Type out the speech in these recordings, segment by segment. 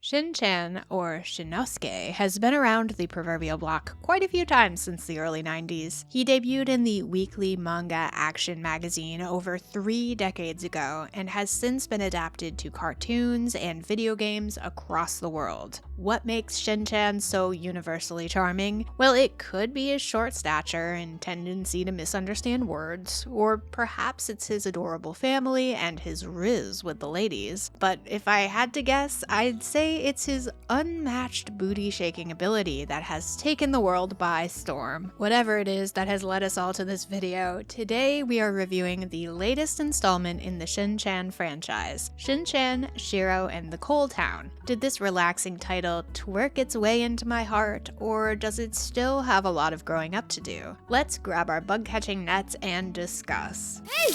Shin-chan, or Shinosuke, has been around the proverbial block quite a few times since the early 90s. He debuted in the weekly manga action magazine over 3 decades ago and has since been adapted to cartoons and video games across the world. What makes Shin-chan so universally charming? Well, it could be his short stature and tendency to misunderstand words, or perhaps it's his adorable family and his riz with the ladies. But if I had to guess, I'd say it's his unmatched booty-shaking ability that has taken the world by storm. Whatever it is that has led us all to this video, today we are reviewing the latest installment in the Shin-chan franchise, Shin-chan, Shiro, and the Coal Town. Did this relaxing title twerk its way into my heart, or does it still have a lot of growing up to do? Let's grab our bug-catching nets and discuss. Hey!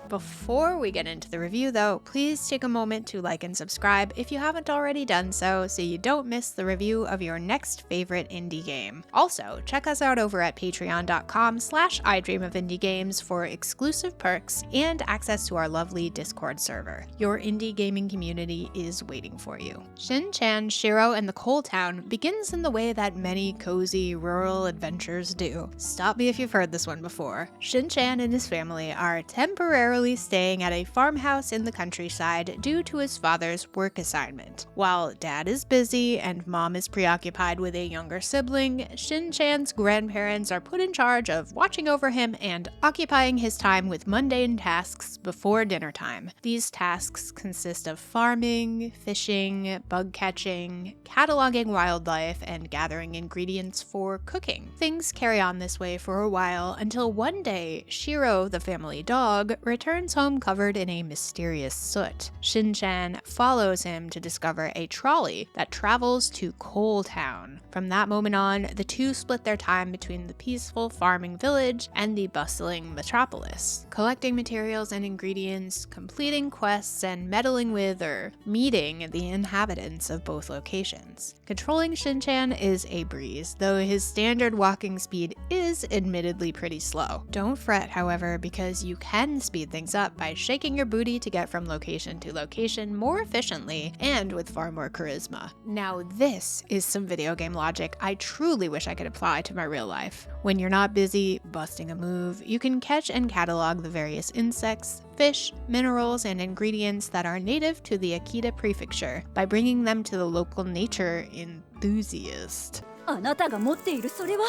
Before we get into the review though, please take a moment to like and subscribe if you haven't already done so you don't miss the review of your next favorite indie game. Also, check us out over at patreon.com/idreamofindiegames for exclusive perks and access to our lovely Discord server. Your indie gaming community is waiting for you. Shin-chan, Shiro, and the Coal Town begins in the way that many cozy rural adventures do. Stop me if you've heard this one before. Shin-chan and his family are temporarily staying at a farmhouse in the countryside due to his father's work assignment. While dad is busy and mom is preoccupied with a younger sibling, Shin-chan's grandparents are put in charge of watching over him and occupying his time with mundane tasks before dinner time. These tasks consist of farming, fishing, bug catching, cataloging wildlife, and gathering ingredients for cooking. Things carry on this way for a while until one day, Shiro, the family dog, returns home covered in a mysterious soot. Shin-chan follows him to discover a trolley that travels to Coal Town. From that moment on, the two split their time between the peaceful farming village and the bustling metropolis, collecting materials and ingredients, completing quests, and meddling with or meeting the inhabitants of both locations. Controlling Shin-chan is a breeze, though his standard walking speed is admittedly pretty slow. Don't fret, however, because you can speed things up by shaking your booty to get from location to location more efficiently and with far more charisma. Now this is some video game logic I truly wish I could apply to my real life. When you're not busy busting a move, you can catch and catalog the various insects, fish, minerals, and ingredients that are native to the Akita prefecture by bringing them to the local nature enthusiast. あなたが持っているそれは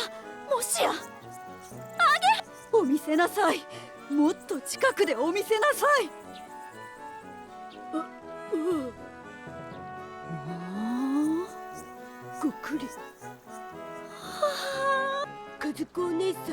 もしやあげお見せなさいもっと近くでお見せなさいごっくりはあ和子お姉さん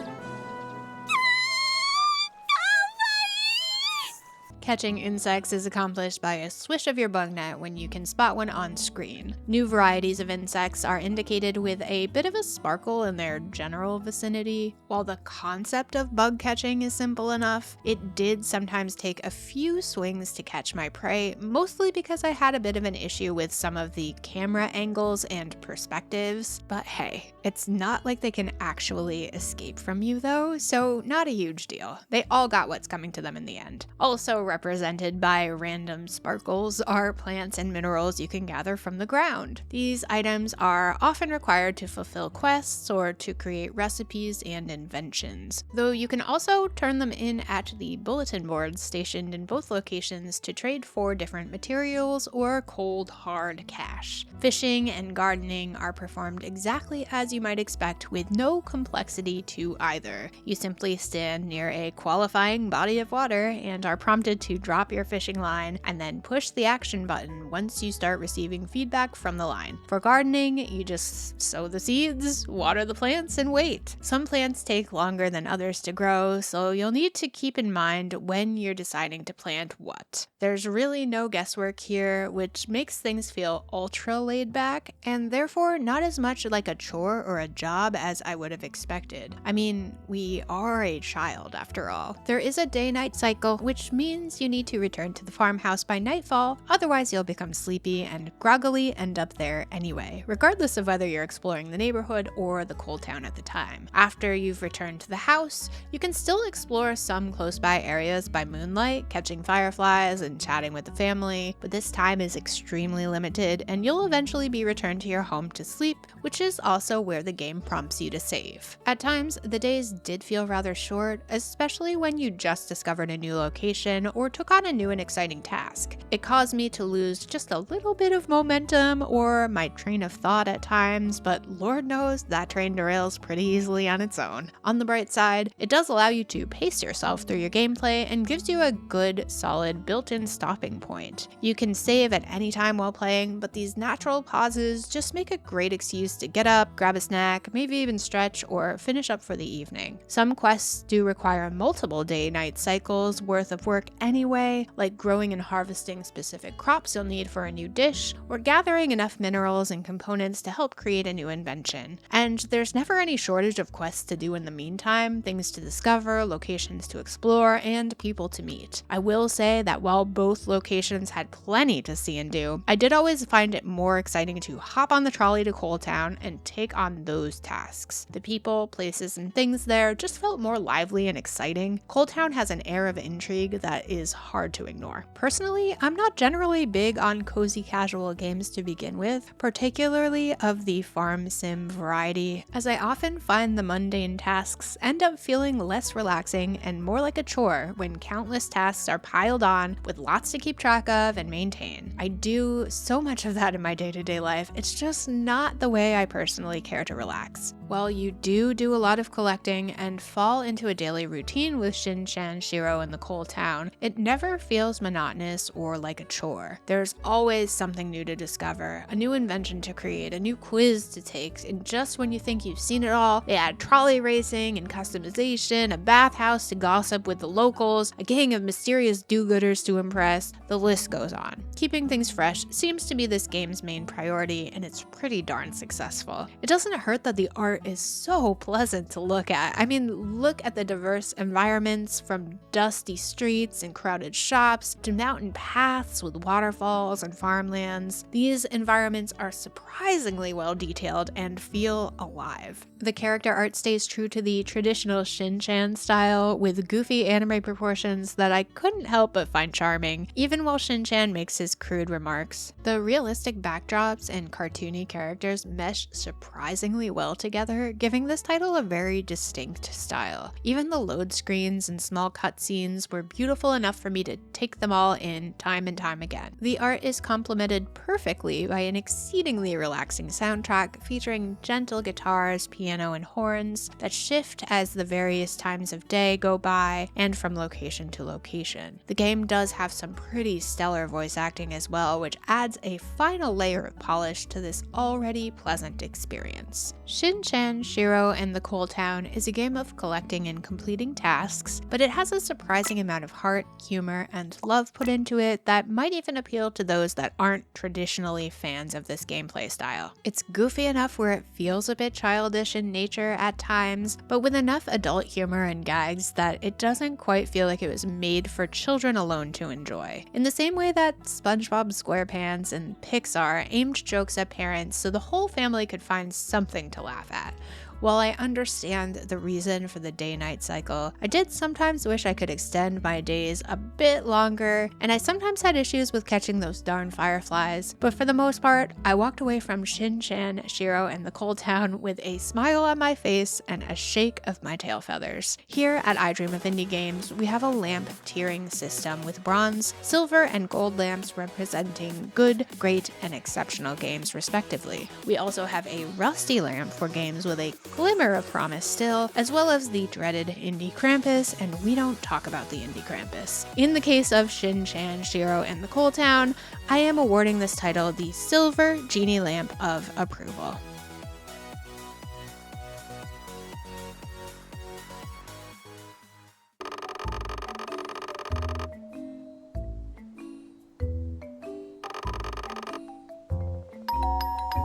Catching insects is accomplished by a swish of your bug net when you can spot one on screen. New varieties of insects are indicated with a bit of a sparkle in their general vicinity. While the concept of bug catching is simple enough, it did sometimes take a few swings to catch my prey, mostly because I had a bit of an issue with some of the camera angles and perspectives. But hey, it's not like they can actually escape from you though, so not a huge deal. They all got what's coming to them in the end. Also represented by random sparkles are plants and minerals you can gather from the ground. These items are often required to fulfill quests or to create recipes and inventions, though you can also turn them in at the bulletin boards stationed in both locations to trade for different materials or cold hard cash. Fishing and gardening are performed exactly as you might expect with no complexity to either. You simply stand near a qualifying body of water and are prompted to drop your fishing line and then push the action button once you start receiving feedback from the line. For gardening, you just sow the seeds, water the plants, and wait. Some plants take longer than others to grow, so you'll need to keep in mind when you're deciding to plant what. There's really no guesswork here, which makes things feel ultra laid back, and therefore not as much like a chore or a job as I would have expected. I mean, we are a child after all. There is a day-night cycle, which means means you need to return to the farmhouse by nightfall, otherwise you'll become sleepy and groggily end up there anyway, regardless of whether you're exploring the neighborhood or the coal town at the time. After you've returned to the house, you can still explore some close by areas by moonlight, catching fireflies and chatting with the family, but this time is extremely limited and you'll eventually be returned to your home to sleep, which is also where the game prompts you to save. At times, the days did feel rather short, especially when you just discovered a new location or took on a new and exciting task. It caused me to lose just a little bit of momentum or my train of thought at times, but Lord knows that train derails pretty easily on its own. On the bright side, it does allow you to pace yourself through your gameplay and gives you a good, solid, built-in stopping point. You can save at any time while playing, but these natural pauses just make a great excuse to get up, grab a snack, maybe even stretch or finish up for the evening. Some quests do require multiple day-night cycles worth of work anyway, like growing and harvesting specific crops you'll need for a new dish, or gathering enough minerals and components to help create a new invention. And there's never any shortage of quests to do in the meantime, things to discover, locations to explore, and people to meet. I will say that while both locations had plenty to see and do, I did always find it more exciting to hop on the trolley to Coal Town and take on those tasks. The people, places, and things there just felt more lively and exciting. Coal Town has an air of intrigue that is hard to ignore. Personally, I'm not generally big on cozy casual games to begin with, particularly of the farm sim variety, as I often find the mundane tasks end up feeling less relaxing and more like a chore when countless tasks are piled on with lots to keep track of and maintain. I do so much of that in my day-to-day life, it's just not the way I personally care to relax. While you do a lot of collecting and fall into a daily routine with Shin, Shiro, and the coal town, it never feels monotonous or like a chore. There's always something new to discover, a new invention to create, a new quiz to take, and just when you think you've seen it all, they add trolley racing and customization, a bathhouse to gossip with the locals, a gang of mysterious do-gooders to impress, the list goes on. Keeping things fresh seems to be this game's main priority, and it's pretty darn successful. It doesn't hurt that the art is so pleasant to look at. I mean, look at the diverse environments, from dusty streets and crowded shops to mountain paths with waterfalls and farmlands. These environments are surprisingly well detailed and feel alive. The character art stays true to the traditional Shin-chan style with goofy anime proportions that I couldn't help but find charming, even while Shin-chan makes his crude remarks. The realistic backdrops and cartoony characters mesh surprisingly well together, giving this title a very distinct style. Even the load screens and small cutscenes were beautiful enough for me to take them all in time and time again. The art is complemented perfectly by an exceedingly relaxing soundtrack featuring gentle guitars, piano, and horns that shift as the various times of day go by and from location to location. The game does have some pretty stellar voice acting as well, which adds a final layer of polish to this already pleasant experience. Shin-chan, Shiro, and the Coal Town is a game of collecting and completing tasks, but it has a surprising amount of heart, humor, and love put into it that might even appeal to those that aren't traditionally fans of this gameplay style. It's goofy enough where it feels a bit childish in nature at times, but with enough adult humor and gags that it doesn't quite feel like it was made for children alone to enjoy. In the same way that SpongeBob SquarePants and Pixar aimed jokes at parents so the whole family could find something to laugh at. While I understand the reason for the day-night cycle, I did sometimes wish I could extend my days a bit longer, and I sometimes had issues with catching those darn fireflies, but for the most part, I walked away from Shin-chan, Shiro, and the Coal Town with a smile on my face and a shake of my tail feathers. Here at I Dream of Indie Games, we have a lamp tiering system with bronze, silver, and gold lamps representing good, great, and exceptional games respectively. We also have a rusty lamp for games with a glimmer of promise still, as well as the dreaded Indie Krampus, and we don't talk about the Indie Krampus. In the case of Shin-chan, Shiro, and the Coal Town, I am awarding this title the Silver Genie Lamp of Approval.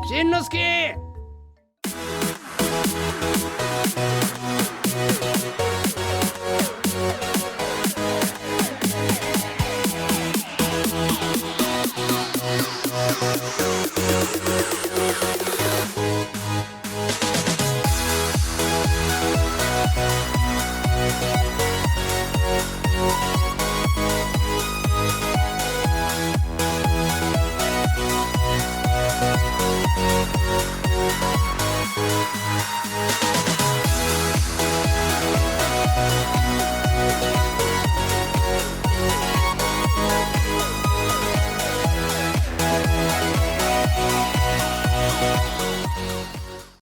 Shin-no-suke!